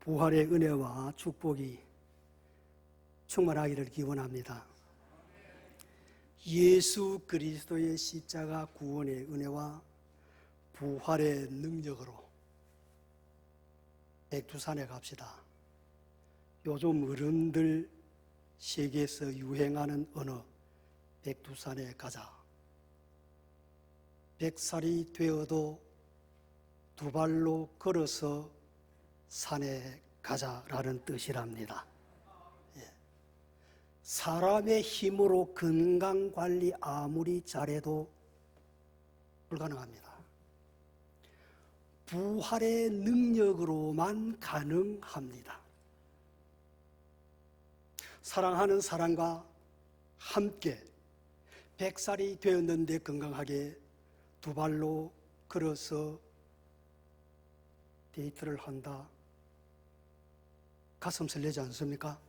부활의 은혜와 축복이 충만하기를 기원합니다. 예수 그리스도의 십자가 구원의 은혜와 부활의 능력으로 백두산에 갑시다. 요즘 어른들 세계에서 유행하는 언어, 백두산에 가자. 100살이 되어도 두 발로 걸어서 산에 가자라는 뜻이랍니다. 사람의 힘으로 건강관리 아무리 잘해도 불가능합니다. 부활의 능력으로만 가능합니다. 사랑하는 사람과 함께 100살이 되었는데 건강하게 두 발로 걸어서 데이트를 한다. 가슴 설레지 않습니까?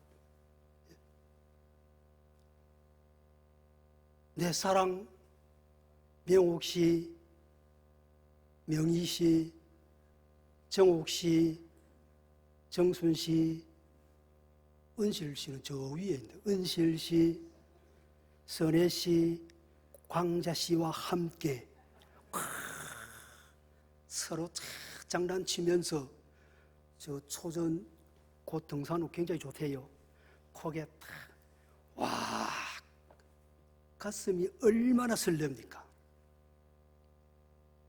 내 사랑 명옥 씨, 명희 씨, 정옥 씨, 정순 씨, 은실 씨는 저 위에 있는데 은실 씨, 선혜 씨, 광자 씨와 함께 서로 장난치면서 저 초전 곧 등산 후 굉장히 좋대요. 거기에 탁 와 가슴이 얼마나 설렙니까?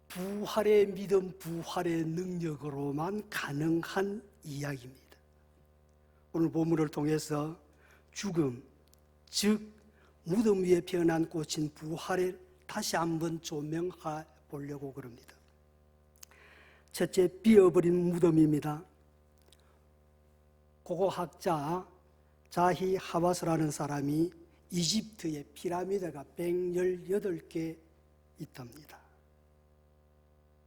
부활의 믿음, 부활의 능력으로만 가능한 이야기입니다. 오늘 본문을 통해서 죽음, 즉 무덤 위에 피어난 꽃인 부활을 다시 한번 조명해 보려고 그럽니다. 첫째, 비어버린 무덤입니다. 고고학자 자히 하와스라는 사람이 이집트의 피라미드가 118개 있답니다.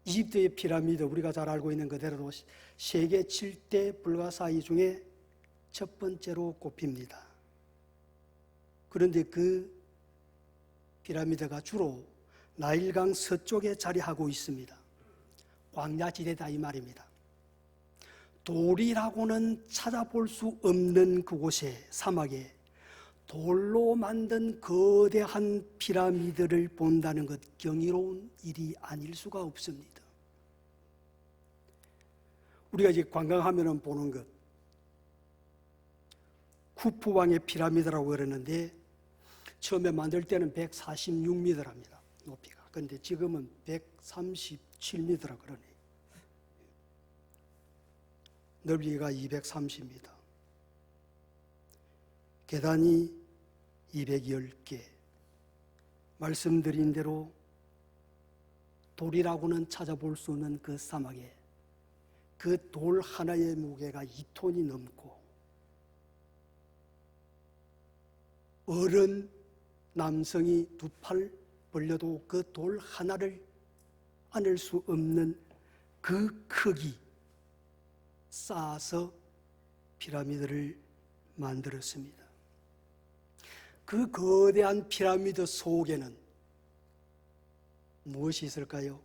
이집트의 피라미드, 우리가 잘 알고 있는 그대로 세계 7대 불가사의 중에 첫 번째로 꼽힙니다. 그런데 그 피라미드가 주로 나일강 서쪽에 자리하고 있습니다. 광야지대다 이 말입니다. 돌이라고는 찾아볼 수 없는 그곳에, 사막에 돌로 만든 거대한 피라미드를 본다는 것 경이로운 일이 아닐 수가 없습니다. 우리가 이제 관광하면 보는 것, 쿠프 왕의 피라미드라고 그러는데 처음에 만들 때는 146m랍니다. 높이가. 그런데 지금은 137m라 그러네. 넓이가 230m. 계단이 210개. 말씀드린 대로 돌이라고는 찾아볼 수 없는 그 사막에 그 돌 하나의 무게가 2톤이 넘고 어른 남성이 두 팔 벌려도 그 돌 하나를 안을 수 없는 그 크기 쌓아서 피라미드를 만들었습니다. 그 거대한 피라미드 속에는 무엇이 있을까요?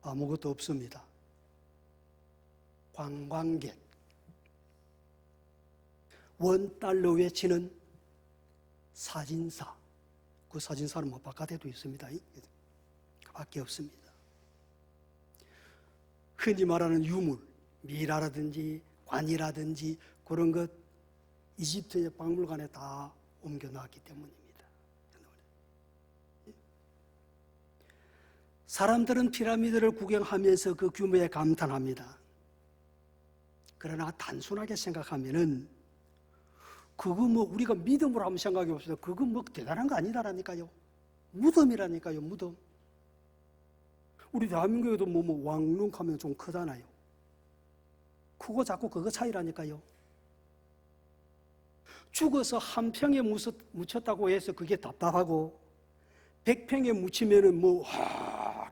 아무것도 없습니다. 관광객, $1에 치는 사진사, 그 사진사는 바깥에도 있습니다. 그 밖에 없습니다. 흔히 말하는 유물, 미라라든지 관이라든지 그런 것 이집트의 박물관에 다 옮겨놨기 때문입니다. 사람들은 피라미드를 구경하면서 그 규모에 감탄합니다. 그러나 단순하게 생각하면은 그거 우리가 믿음으로 한번 생각해 봅시다. 그거 대단한 거 아니다라니까요. 무덤이라니까요, 무덤. 우리 대한민국에도 왕릉 하면 좀 크잖아요. 크고 작고 그거 차이라니까요. 죽어서 한 평에 묻혔다고 해서 그게 답답하고 100평에 묻히면은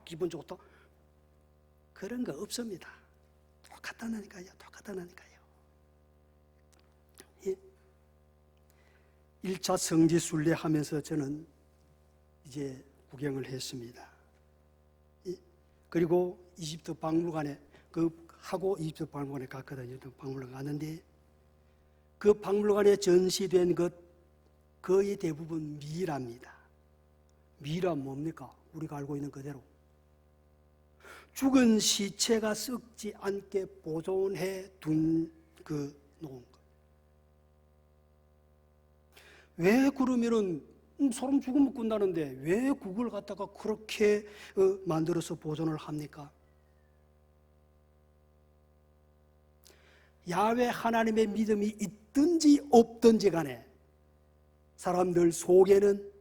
기분 좋다. 그런 거 없습니다. 똑같다니까요. 똑같다니까요. 1차 성지순례 하면서 저는 이제 구경을 했습니다. 그리고 이집트 박물관에 그 하고 이집트 박물관에 갔거든요. 박물관 갔는데 그 박물관에 전시된 것 거의 대부분 미라입니다. 미라 뭡니까? 우리가 알고 있는 그대로 죽은 시체가 썩지 않게 보존해 둔 그 놓은 것. 왜 그러면은 사람 죽으면 끝나는데 왜 그걸 갖다가 그렇게 만들어서 보존을 합니까? 야훼 하나님의 믿음이 있든지 없든지 간에 사람들 속에는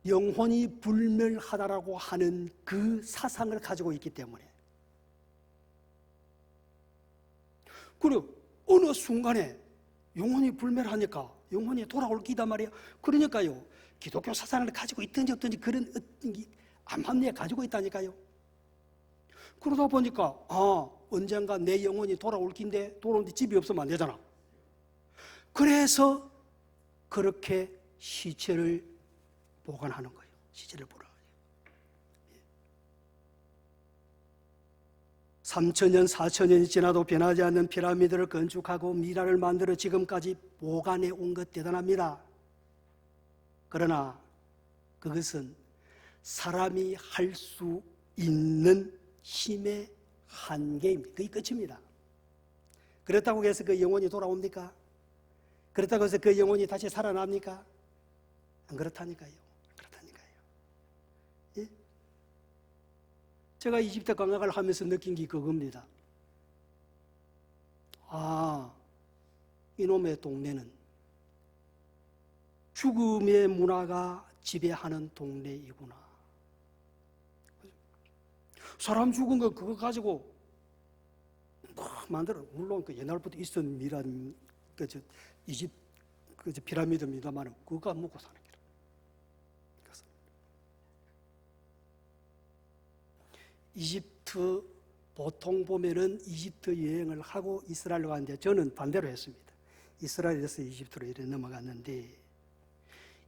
영혼이 불멸하다라고 하는 그 사상을 가지고 있기 때문에, 그리고 어느 순간에 영혼이 불멸하니까 영혼이 돌아올 기다 말이야. 그러니까요, 기독교 사상을 가지고 있든지 없든지 그런 암합리에 가지고 있다니까요. 그러다 보니까 언젠가 내 영혼이 돌아올 긴데 돌아오는데 집이 없으면 안 되잖아. 그래서 그렇게 시체를 보관하는 거예요. 시체를 보라. 3,000년, 4,000년이 지나도 변하지 않는 피라미드를 건축하고 미라를 만들어 지금까지 보관해 온 것 대단합니다. 그러나 그것은 사람이 할 수 있는 힘의 한계입니다. 그게 끝입니다. 그렇다고 해서 그 영혼이 돌아옵니까? 그렇다고 해서 그 영혼이 다시 살아납니까? 안 그렇다니까요. 예? 제가 이집트 관광을 하면서 느낀 게 그겁니다. 이놈의 동네는 죽음의 문화가 지배하는 동네이구나. 사람 죽은 거 그거 가지고 만들어. 물론 그 옛날부터 있었던 미란 이집 피라미드입니다만 그거 먹고 사는 게. 이집트 보통 보면은 이집트 여행을 하고 이스라엘로 가는데 저는 반대로 했습니다. 이스라엘에서 이집트로 이렇게 넘어갔는데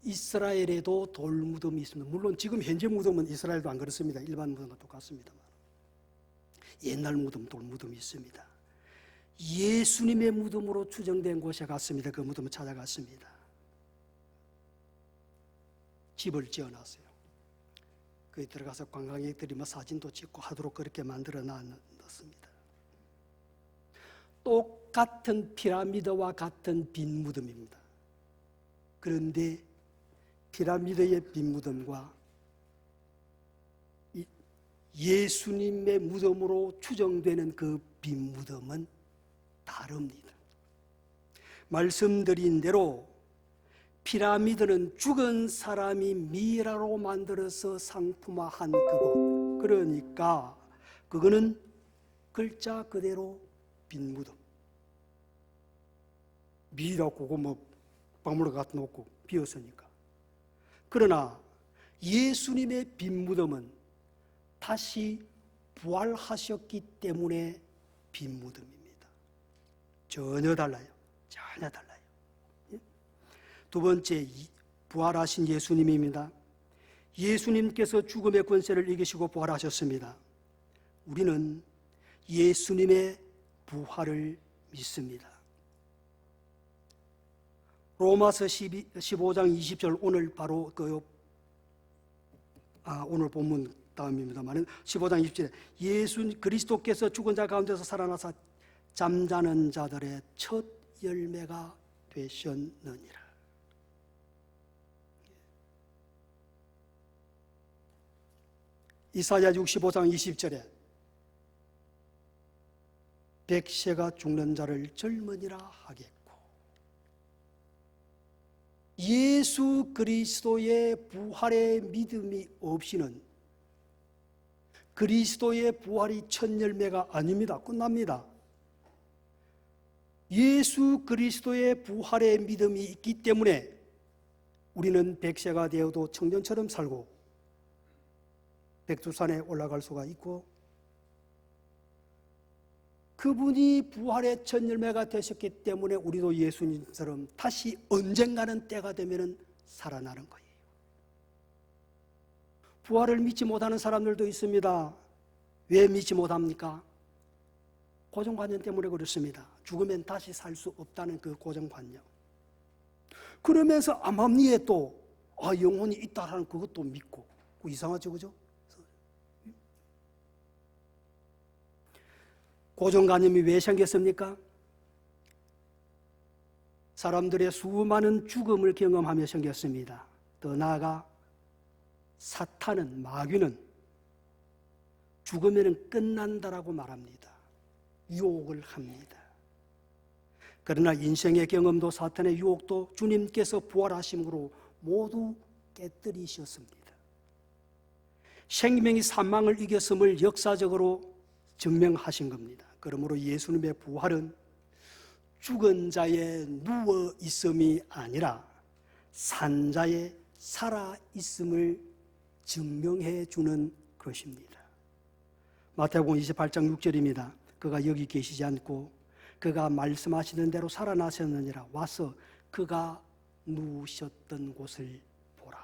이스라엘에도 돌무덤이 있습니다. 물론 지금 현재 무덤은 이스라엘도 안 그렇습니다. 일반 무덤과 똑같습니다만 옛날 무덤, 돌무덤이 있습니다. 예수님의 무덤으로 추정된 곳에 갔습니다. 그 무덤을 찾아갔습니다. 집을 지어놨어요. 거기 들어가서 관광객들이 사진도 찍고 하도록 그렇게 만들어 놨습니다. 똑같은 피라미드와 같은 빈 무덤입니다. 그런데 피라미드의 빈 무덤과 예수님의 무덤으로 추정되는 그 빈 무덤은 다릅니다. 말씀드린 대로 피라미드는 죽은 사람이 미라로 만들어서 상품화한 그곳. 그러니까 그거는 글자 그대로 빈 무덤. 미라 그거 박물관 갖다 놓고 비었으니까. 그러나 예수님의 빈 무덤은 다시 부활하셨기 때문에 빈 무덤입니다. 전혀 달라요. 전혀 달라요. 두 번째, 부활하신 예수님입니다. 예수님께서 죽음의 권세를 이기시고 부활하셨습니다. 우리는 예수님의 부활을 믿습니다. 로마서 15장 20절 오늘 바로 오늘 본문 다음입니다만 15장 20절에 예수 그리스도께서 죽은 자 가운데서 살아나사 잠자는 자들의 첫 열매가 되셨느니라. 이사야 65장 20절에 백세가 죽는 자를 젊으니라 하겠고, 예수 그리스도의 부활의 믿음이 없이는 그리스도의 부활이 첫 열매가 아닙니다. 끝납니다. 예수 그리스도의 부활의 믿음이 있기 때문에 우리는 백세가 되어도 청년처럼 살고 백두산에 올라갈 수가 있고, 그분이 부활의 첫 열매가 되셨기 때문에 우리도 예수님처럼 다시 언젠가는 때가 되면 살아나는 거예요. 부활을 믿지 못하는 사람들도 있습니다. 왜 믿지 못합니까? 고정관념 때문에 그렇습니다. 죽으면 다시 살 수 없다는 그 고정관념. 그러면서 암암리에 또 영혼이 있다라는 그것도 믿고. 이상하죠, 그죠? 고정관념이 왜 생겼습니까? 사람들의 수많은 죽음을 경험하며 생겼습니다. 더 나아가 사탄은, 마귀는 죽으면 끝난다라고 말합니다. 유혹을 합니다. 그러나 인생의 경험도 사탄의 유혹도 주님께서 부활하심으로 모두 깨뜨리셨습니다. 생명이 사망을 이겼음을 역사적으로 증명하신 겁니다. 그러므로 예수님의 부활은 죽은 자의 누워 있음이 아니라 산 자의 살아 있음을 증명해 주는 것입니다. 마태복음 28장 6절입니다. 그가 여기 계시지 않고 그가 말씀하시는 대로 살아나셨느니라. 와서 그가 누우셨던 곳을 보라.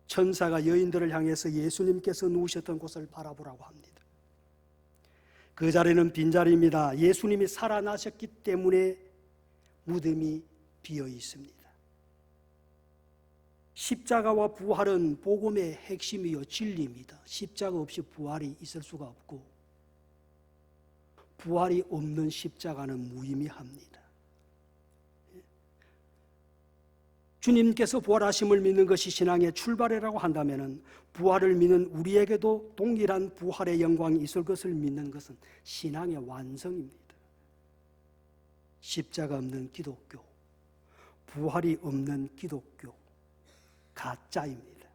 천사가 여인들을 향해서 예수님께서 누우셨던 곳을 바라보라고 합니다. 그 자리는 빈자리입니다. 예수님이 살아나셨기 때문에 무덤이 비어 있습니다. 십자가와 부활은 복음의 핵심이요 진리입니다. 십자가 없이 부활이 있을 수가 없고 부활이 없는 십자가는 무의미합니다. 주님께서 부활하심을 믿는 것이 신앙의 출발이라고 한다면 부활을 믿는 우리에게도 동일한 부활의 영광이 있을 것을 믿는 것은 신앙의 완성입니다. 십자가 없는 기독교, 부활이 없는 기독교, 가짜입니다.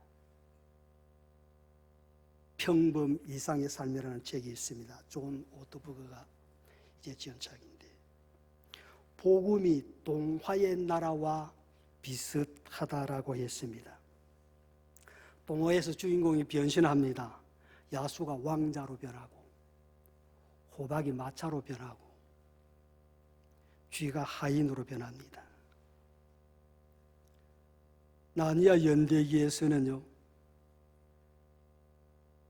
평범 이상의 삶이라는 책이 있습니다. 존 오토버그가 이제 지은 책인데, 복음이 동화의 나라와 비슷하다라고 했습니다. 동화에서 주인공이 변신합니다. 야수가 왕자로 변하고 호박이 마차로 변하고 쥐가 하인으로 변합니다. 나니아 연대기에서는요,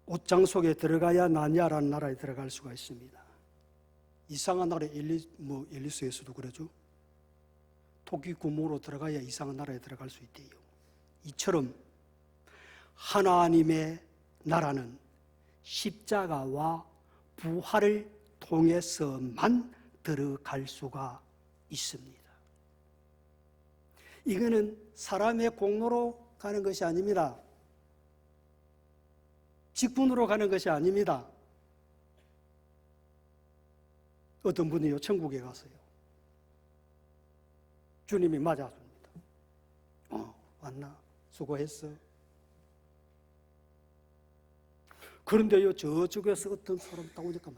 옷장 속에 들어가야 나니아라는 나라에 들어갈 수가 있습니다. 이상한 나라에 앨리스에서도 그러죠. 토끼 구멍으로 들어가야 이상한 나라에 들어갈 수 있대요. 이처럼 하나님의 나라는 십자가와 부활을 통해서만 들어갈 수가 있습니다. 이거는 사람의 공로로 가는 것이 아닙니다. 직분으로 가는 것이 아닙니다. 어떤 분이요, 천국에 갔어요. 주님이 맞았습니다. 왔나? 수고했어. 그런데요, 저쪽에서 어떤 사람 딱 오니까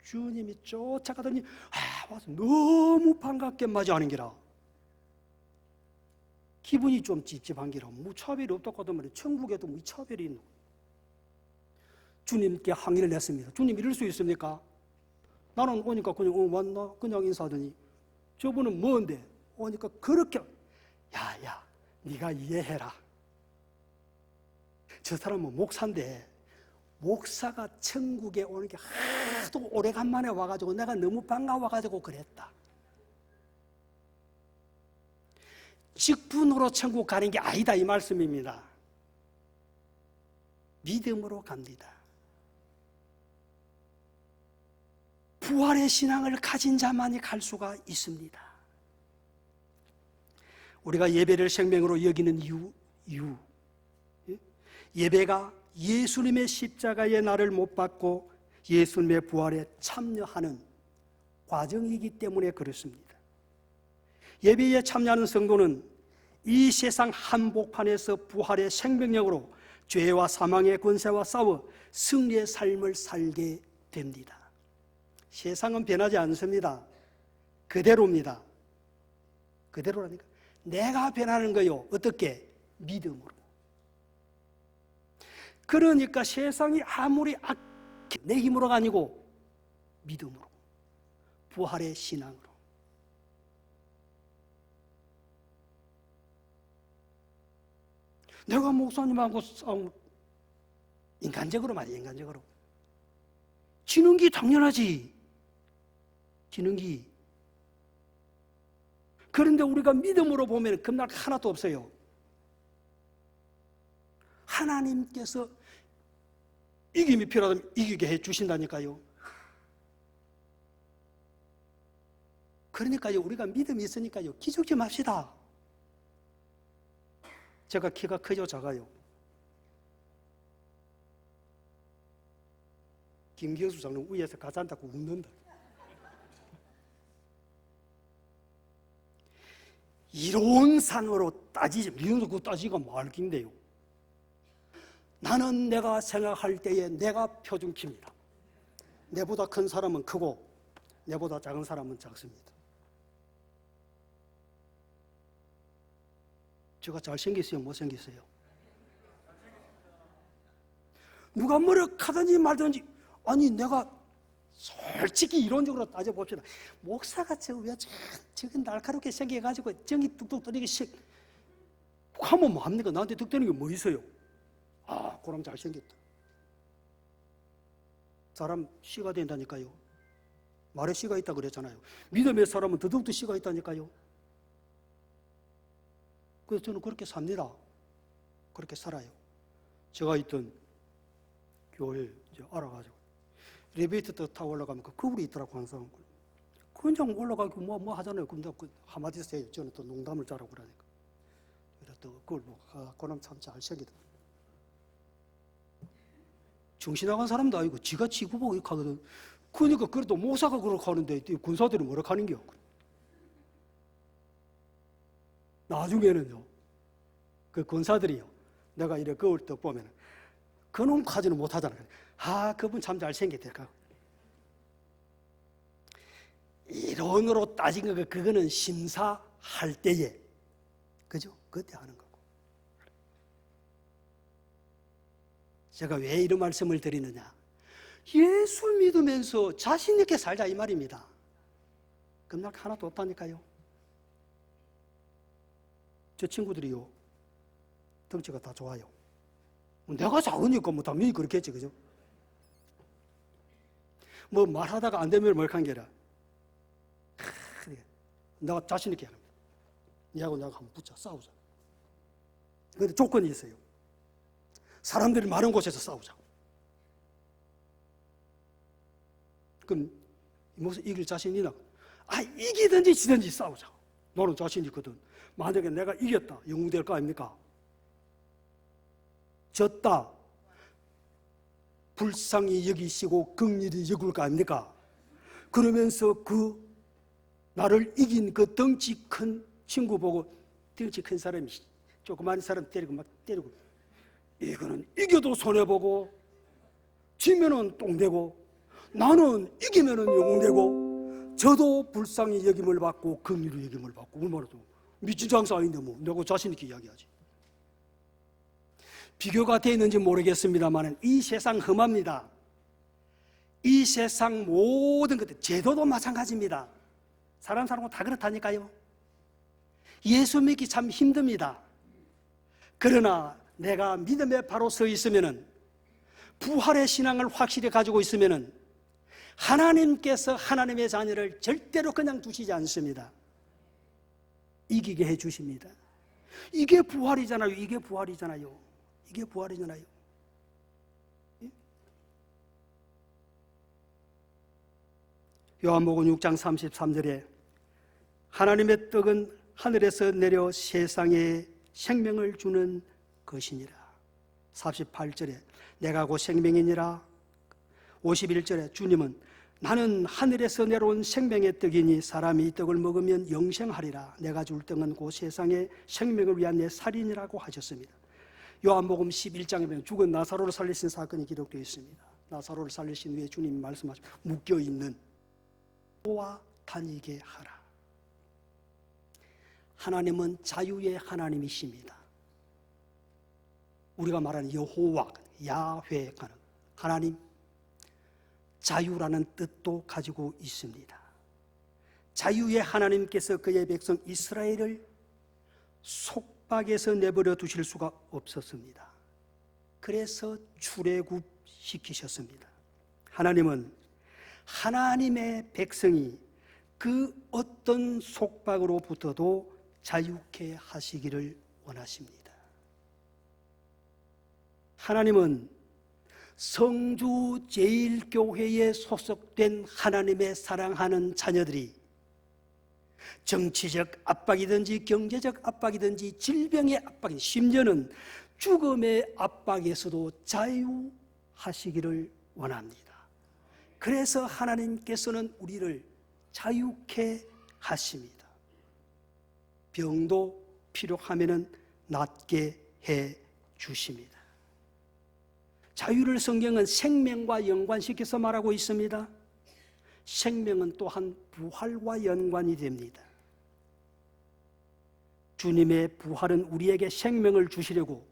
주님이 쫓아가더니 와서 너무 반갑게 맞이하는 기라. 기분이 좀 찝찝한 기라. 무차별이 없다고 하단 말이에요. 천국에도 무차별이 있는 거예요. 주님께 항의를 냈습니다. 주님, 이럴 수 있습니까? 나는 오니까 그냥 왔나? 그냥 인사하더니 저분은 뭔데? 오니까 그렇게 야 네가 이해해라. 저 사람은 목사인데 목사가 천국에 오는 게 하도 오래간만에 와가지고 내가 너무 반가워가지고 그랬다. 직분으로 천국 가는 게 아니다, 이 말씀입니다. 믿음으로 갑니다. 부활의 신앙을 가진 자만이 갈 수가 있습니다. 우리가 예배를 생명으로 여기는 이유, 예배가 예수님의 십자가의 날을 못 받고 예수님의 부활에 참여하는 과정이기 때문에 그렇습니다. 예배에 참여하는 성도는 이 세상 한복판에서 부활의 생명력으로 죄와 사망의 권세와 싸워 승리의 삶을 살게 됩니다. 세상은 변하지 않습니다. 그대로입니다. 그대로라니까. 내가 변하는 거요. 어떻게? 믿음으로. 그러니까 세상이 아무리 내 힘으로가 아니고 믿음으로, 부활의 신앙으로. 내가 목사님하고 싸움, 인간적으로 말이에요. 인간적으로 지는 게 당연하지. 지는 게. 그런데 우리가 믿음으로 보면 겁날 거 하나도 없어요. 하나님께서 이김이 필요하다면 이기게 해 주신다니까요. 그러니까요, 우리가 믿음이 있으니까요, 기죽지 맙시다. 제가 키가 크죠, 작아요? 김기수 장로 위에서 가지 않다고 웃는다. 이론상으로 따지지, 이론으로 그거 따지기가 말긴데요. 나는 내가 생각할 때에 내가 표준키입니다. 내보다 큰 사람은 크고 내보다 작은 사람은 작습니다. 제가 잘생겼어요, 못생겼어요? 누가 뭐라 하든지 말든지, 아니 내가 솔직히 이론적으로 따져봅시다. 목사가 저왜 저기 날카롭게 생겨가지고 정이 뚝뚝 떨리기 하면 뭐합니까? 나한테 뚝 떨리는 게 뭐 있어요? 아, 그럼 잘생겼다. 사람 씨가 된다니까요. 말에 씨가 있다 그랬잖아요. 믿음의 사람은 더더욱더 씨가 있다니까요. 그래서 저는 그렇게 삽니다. 그렇게 살아요. 제가 있던 교회 이제 알아가지고 엘리베이터 타고 올라가면 그 거울이 있더라고 항상. 그냥 올라가고 뭐 하잖아요. 그럼 그 한마디 써요. 저는 또 농담을 잘하고 그러니까. 그래서 또 그걸 보고 그놈 참 잘생기다. 정신 나간 사람도 아니고 지가 지구보고 이렇게 하거든. 그러니까 그래도 모사가 그렇게 하는데 군사들이 뭐라 하는겨. 나중에는요, 그 군사들이요, 내가 이렇게 거울 떡 보면 그놈까지는 못하잖아요. 아, 그분 참 잘생겼다. 이론으로 따진 거, 그거는 심사할 때에, 그죠? 그때 하는 거고. 제가 왜 이런 말씀을 드리느냐? 예수 믿으면서 자신 있게 살자 이 말입니다. 겁날 거 하나도 없다니까요. 저 친구들이요, 덩치가 다 좋아요. 내가 작으니까 뭐 당연히 그렇겠지, 그죠? 뭐 말하다가 안 되면 뭘 한 게라. 내가 자신 있게 합니다. 얘하고 내가 한번 붙자, 싸우자. 근데 조건이 있어요. 사람들이 많은 곳에서 싸우자. 그럼 무슨 이길 자신 있나? 아, 이기든지 지든지 싸우자. 너는 자신 있거든. 만약에 내가 이겼다, 영웅 될 거 아닙니까? 졌다, 불쌍히 여기시고 긍휼히 여길 거 아닙니까? 그러면서 그 나를 이긴 그 덩치 큰 친구 보고, 덩치 큰 사람이 조그만 사람 때리고 막 때리고, 이거는 이겨도 손해보고 지면은 똥되고, 나는 이기면은 영웅되고, 저도 불쌍히 여김을 받고 긍휼히 여김을 받고, 얼마나 좀 미친 장사 아닌데 뭐 내가 자신 있게 이야기하지. 비교가 되어 있는지 모르겠습니다만 이 세상 험합니다. 이 세상 모든 것들, 제도도 마찬가지입니다. 사람하고 다 그렇다니까요. 예수 믿기 참 힘듭니다. 그러나 내가 믿음에 바로 서 있으면은, 부활의 신앙을 확실히 가지고 있으면은 하나님께서 하나님의 자녀를 절대로 그냥 두시지 않습니다. 이기게 해 주십니다. 이게 부활이잖아요. 이게 부활이잖아요. 이게 부활이잖아요. 요한복음 6장 33절에 하나님의 떡은 하늘에서 내려 세상에 생명을 주는 것이니라. 48절에 내가 곧 생명이니라. 51절에 주님은 나는 하늘에서 내려온 생명의 떡이니 사람이 이 떡을 먹으면 영생하리라. 내가 줄 떡은 곧 세상의 생명을 위한 내 살인이라고 하셨습니다. 요한복음 11장에 보면 죽은 나사로를 살리신 사건이 기록되어 있습니다. 나사로를 살리신 후에 주님이 말씀하시고 묶여있는 와 다니게 하라. 하나님은 자유의 하나님이십니다. 우리가 말하는 여호와, 야훼, 하나님, 자유라는 뜻도 가지고 있습니다. 자유의 하나님께서 그의 백성 이스라엘을 속박에서 내버려 두실 수가 없었습니다. 그래서 출애굽시키셨습니다. 하나님은 하나님의 백성이 그 어떤 속박으로부터도 자유케 하시기를 원하십니다. 하나님은 성주 제일교회에 소속된 하나님의 사랑하는 자녀들이 정치적 압박이든지 경제적 압박이든지 질병의 압박이든지 심지어는 죽음의 압박에서도 자유하시기를 원합니다. 그래서 하나님께서는 우리를 자유케 하십니다. 병도 필요하면 낫게 해 주십니다. 자유를 성경은 생명과 연관시켜서 말하고 있습니다. 생명은 또한 부활과 연관이 됩니다. 주님의 부활은 우리에게 생명을 주시려고,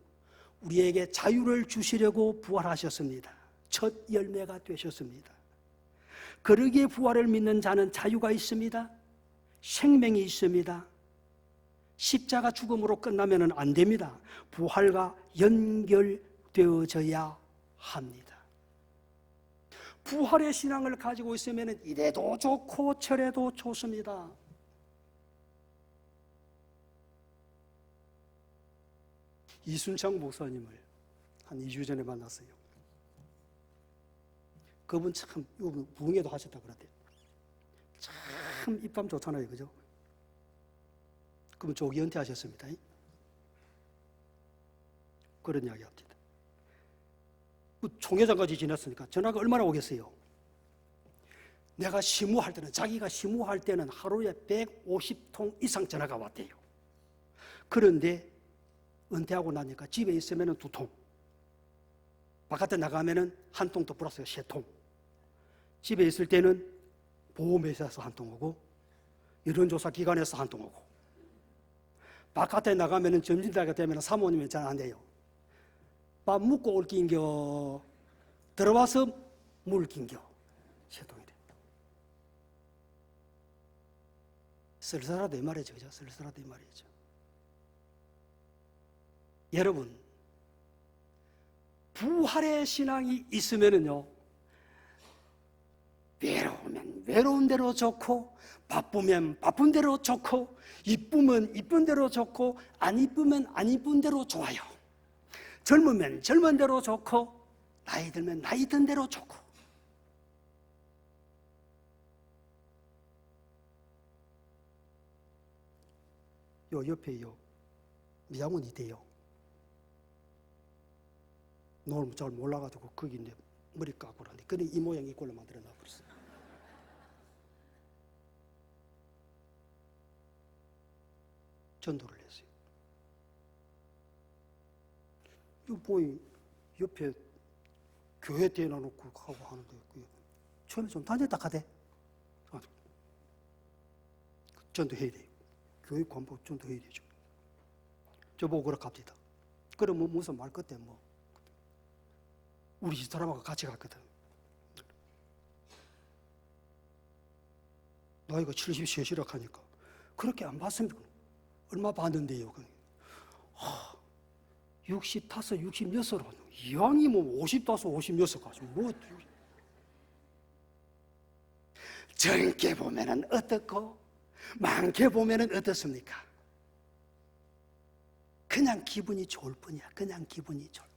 우리에게 자유를 주시려고 부활하셨습니다. 첫 열매가 되셨습니다. 그러기에 부활을 믿는 자는 자유가 있습니다. 생명이 있습니다. 십자가 죽음으로 끝나면 안 됩니다. 부활과 연결되어져야 합니다. 부활의 신앙을 가지고 있으면 이래도 좋고 저래도 좋습니다. 이순창 목사님을 한 2주 전에 만났어요. 그분 참 부흥회도 하셨다고 그러대요. 참 입담 좋잖아요, 그죠? 그분 조기 은퇴하셨습니다. 그런 이야기 합니다. 총회장까지 지냈으니까 전화가 얼마나 오겠어요? 내가 시무할 때는, 자기가 시무할 때는 하루에 150통 이상 전화가 왔대요. 그런데 은퇴하고 나니까 집에 있으면 2통, 바깥에 나가면 1통 더 플러스 3통. 집에 있을 때는 보험회사에서 1통 오고, 여론조사 기관에서 1통 오고, 바깥에 나가면 점심때가 되면 사모님이 잘 안 돼요. 밥 먹고 올 긴겨, 들어와서 물 긴겨, 3통이 돼. 쓸쓸하다 이 말이죠, 그죠? 쓸쓸하다 이 말이죠. 여러분, 부활의 신앙이 있으면은요, 외로우면 외로운 대로 좋고, 바쁘면 바쁜 대로 좋고, 이쁘면 이쁜 대로 좋고, 안 이쁘면 안 이쁜 대로 좋아요. 젊으면 젊은 대로 좋고, 나이 들면 나이 든 대로 좋고. 요 옆에 요 미장원이 있대요. 너무 잘 몰라가지고 거기 이제 머리 깎고 그러는데, 그래 이 모양 이꼴로 만들어 놔버렸어요. 전도를 했어요. 이거 보이 옆에 교회 대놔놓고 하고 하는데, 처음에 좀 다녔다 가대. 전도해야 돼요. 교회 관보 전도해야 되죠. 저보고 그렇게 갑니다. 그러면 무슨 말 끝에 뭐 우리 집사람하고 같이 갔거든. 나이가 73이라 하니까 그렇게 안 봤습니까? 얼마 봤는데요? 65, 66으로 이왕이 뭐 55, 56 가지고 뭐 젊게 보면은 어떻고 많게 보면은 어떻습니까? 그냥 기분이 좋을 뿐이야. 그냥 기분이 좋을.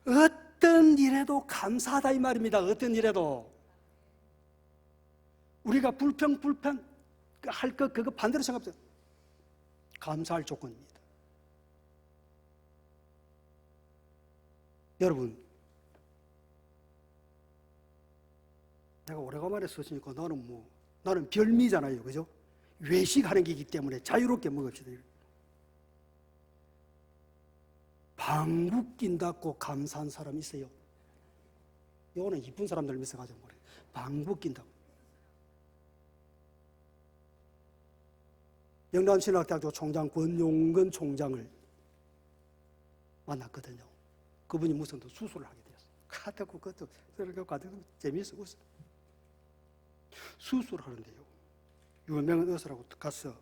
어떤 일에도 감사하다 이 말입니다. 어떤 일에도 우리가 불평 할 것 그거 반대로 생각합니다. 감사할 조건입니다. 여러분, 내가 오래간만에 썼으니까 나는 별미잖아요, 그죠? 외식하는 게이기 때문에 자유롭게 먹읍시다. 방귀 낀다고 감사한 사람 있어요? 이거는 이쁜 사람들 있어가지고 그래. 방귀 낀다고. 영남신학대학교 총장 권용근 총장을 만났거든요. 그분이 무슨 또 수술을 하게 되었어요. 가다고 그것도 가다고 재미있어 웃어. 수술을 하는데요. 유명한 의사라고 갔어.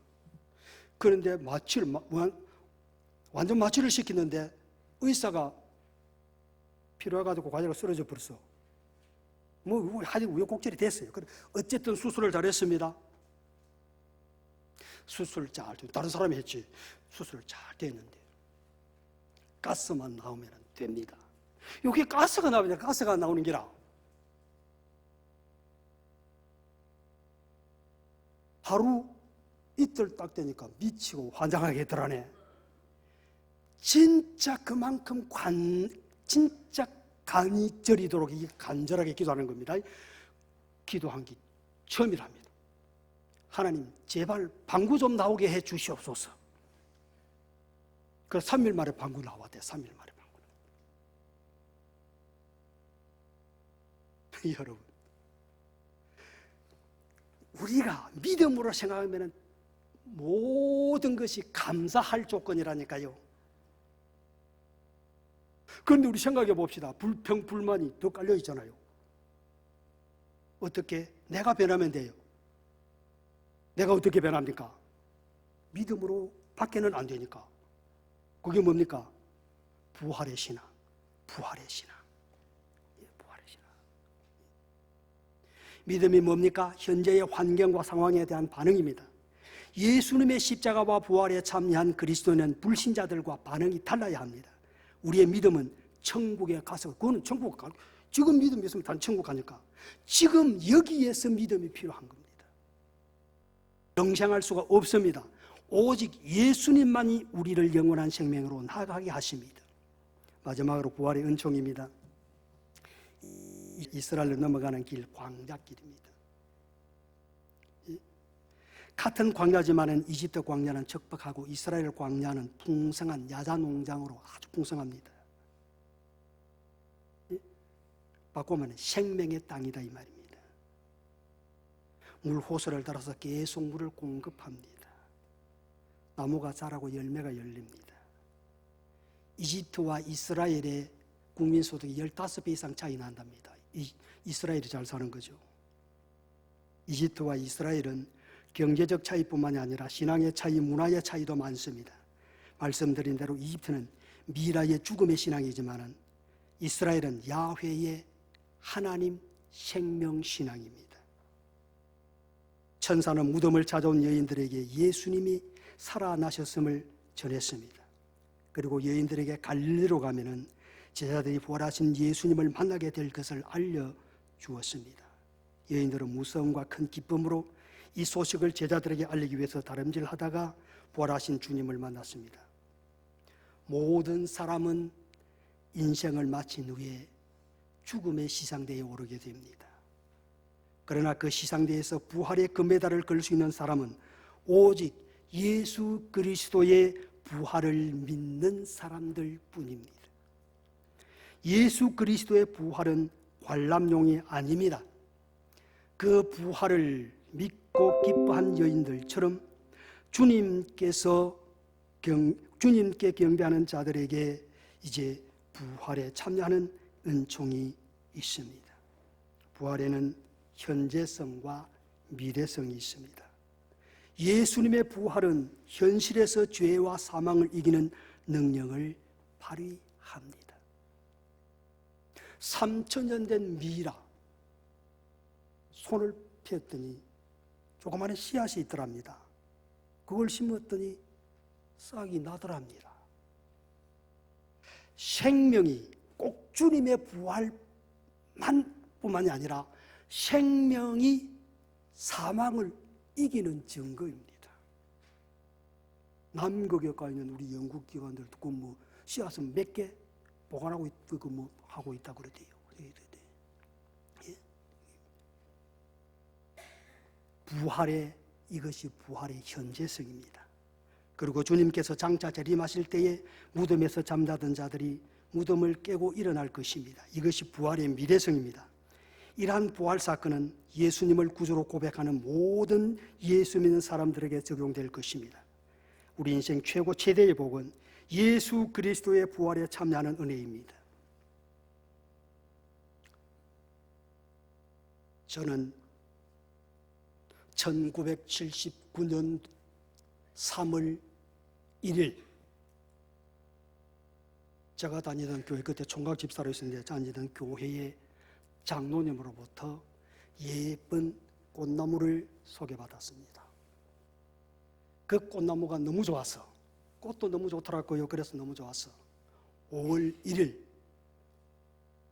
그런데 완전 마취를 시키는데 의사가 필요해가지고 과자가 쓰러져 버렸어. 뭐 하여튼 우여곡절이 됐어요. 어쨌든 수술을 잘했습니다. 수술 잘, 다른 사람이 했지. 수술 잘 됐는데 가스만 나오면 됩니다. 여기 가스가 나오면 가스가 나오는 게라. 하루 이틀 딱 되니까 미치고 환장하게 더라네. 진짜 그만큼 진짜 간이 저리도록 간절하게 기도하는 겁니다. 기도한 게 처음이랍니다. 하나님 제발 방구 좀 나오게 해 주시옵소서. 그래서 3일 만에 방구 나왔대. 3일 만에 방구. 여러분, 우리가 믿음으로 생각하면 모든 것이 감사할 조건이라니까요. 그런데 우리 생각해 봅시다. 불평, 불만이 더 깔려 있잖아요. 어떻게? 내가 변하면 돼요. 내가 어떻게 변합니까? 믿음으로 밖에는 안 되니까. 그게 뭡니까? 부활의 신앙. 부활의 신앙. 부활의 신앙. 믿음이 뭡니까? 현재의 환경과 상황에 대한 반응입니다. 예수님의 십자가와 부활에 참여한 그리스도는 불신자들과 반응이 달라야 합니다. 우리의 믿음은 천국에 가서, 그거는 천국 가, 지금 믿음이 있으면 단 천국 가니까 지금 여기에서 믿음이 필요한 겁니다. 영생할 수가 없습니다. 오직 예수님만이 우리를 영원한 생명으로 나가게 하십니다. 마지막으로 부활의 은총입니다. 이스라엘로 넘어가는 길, 광야길입니다. 같은 광야지만은 이집트 광야는 적박하고 이스라엘 광야는 풍성한 야자농장으로 아주 풍성합니다. 바꾸면 생명의 땅이다 이 말입니다. 물 호수를 따라서 계속 물을 공급합니다. 나무가 자라고 열매가 열립니다. 이집트와 이스라엘의 국민소득이 15배 이상 차이 난답니다. 이스라엘이 잘 사는 거죠. 이집트와 이스라엘은 경제적 차이뿐만이 아니라 신앙의 차이, 문화의 차이도 많습니다. 말씀드린 대로 이집트는 미라의 죽음의 신앙이지만 이스라엘은 야훼의 하나님 생명 신앙입니다. 천사는 무덤을 찾아온 여인들에게 예수님이 살아나셨음을 전했습니다. 그리고 여인들에게 갈릴리로 가면은 제자들이 부활하신 예수님을 만나게 될 것을 알려주었습니다. 여인들은 무서움과 큰 기쁨으로 이 소식을 제자들에게 알리기 위해서 다름질하다가 부활하신 주님을 만났습니다. 모든 사람은 인생을 마친 후에 죽음의 시상대에 오르게 됩니다. 그러나 그 시상대에서 부활의 금메달을 걸 수 있는 사람은 오직 예수 그리스도의 부활을 믿는 사람들 뿐입니다. 예수 그리스도의 부활은 관람용이 아닙니다. 그 부활을 믿고 기뻐한 여인들처럼 주님께 경배하는 자들에게 이제 부활에 참여하는 은총이 있습니다. 부활에는 현재성과 미래성이 있습니다. 예수님의 부활은 현실에서 죄와 사망을 이기는 능력을 발휘합니다. 3000년 된 미라, 손을 폈더니 조그마한 씨앗이 있더랍니다. 그걸 심었더니 싹이 나더랍니다. 생명이 꼭 주님의 부활만 뿐만이 아니라 생명이 사망을 이기는 증거입니다. 남극에 가 있는 우리 연구기관들 듣고 뭐 씨앗은 몇 개 보관하고 있고 뭐 하고 있다 그러대요. 이것이 부활의 현재성입니다. 그리고 주님께서 장차 재림하실 때에 무덤에서 잠자던 자들이 무덤을 깨고 일어날 것입니다. 이것이 부활의 미래성입니다. 이러한 부활 사건은 예수님을 구주로 고백하는 모든 예수 믿는 사람들에게 적용될 것입니다. 우리 인생 최대의 복은 예수 그리스도의 부활에 참여하는 은혜입니다. 저는 1979년 3월 1일 제가 다니던 교회, 그때 총각 집사로 있었는데 다니던 교회의 장로님으로부터 예쁜 꽃나무를 소개받았습니다. 그 꽃나무가 너무 좋아서, 꽃도 너무 좋더라고요. 그래서 너무 좋아서 5월 1일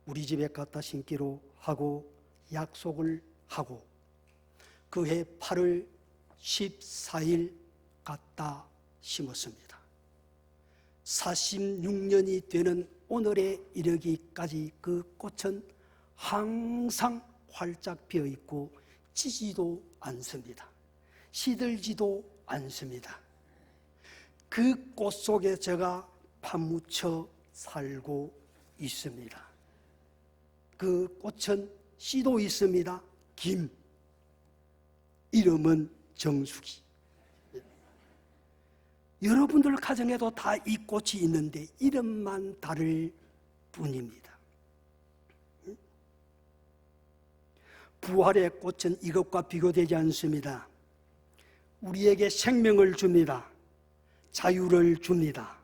우리 집에 갖다 심기로 하고 약속을 하고 그해 8월 14일 갖다 심었습니다. 46년이 되는 오늘에 이르기까지 그 꽃은 항상 활짝 피어 있고 지지도 않습니다. 시들지도 않습니다. 그 꽃 속에 제가 파묻혀 살고 있습니다. 그 꽃은 씨도 있습니다. 김. 이름은 정수기. 여러분들 가정에도 다 이 꽃이 있는데 이름만 다를 뿐입니다. 부활의 꽃은 이것과 비교되지 않습니다. 우리에게 생명을 줍니다. 자유를 줍니다.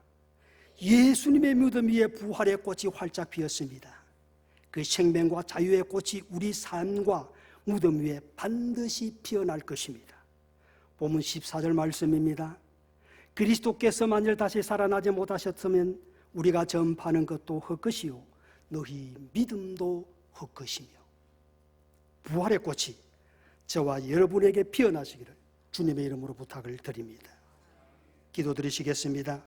예수님의 믿음 위에 부활의 꽃이 활짝 피었습니다. 그 생명과 자유의 꽃이 우리 삶과 무덤 위에 반드시 피어날 것입니다. 본문 14절 말씀입니다. 그리스도께서 만일 다시 살아나지 못하셨으면 우리가 전파하는 것도 헛것이요 너희 믿음도 헛것이며. 부활의 꽃이 저와 여러분에게 피어나시기를 주님의 이름으로 부탁을 드립니다. 기도드리시겠습니다.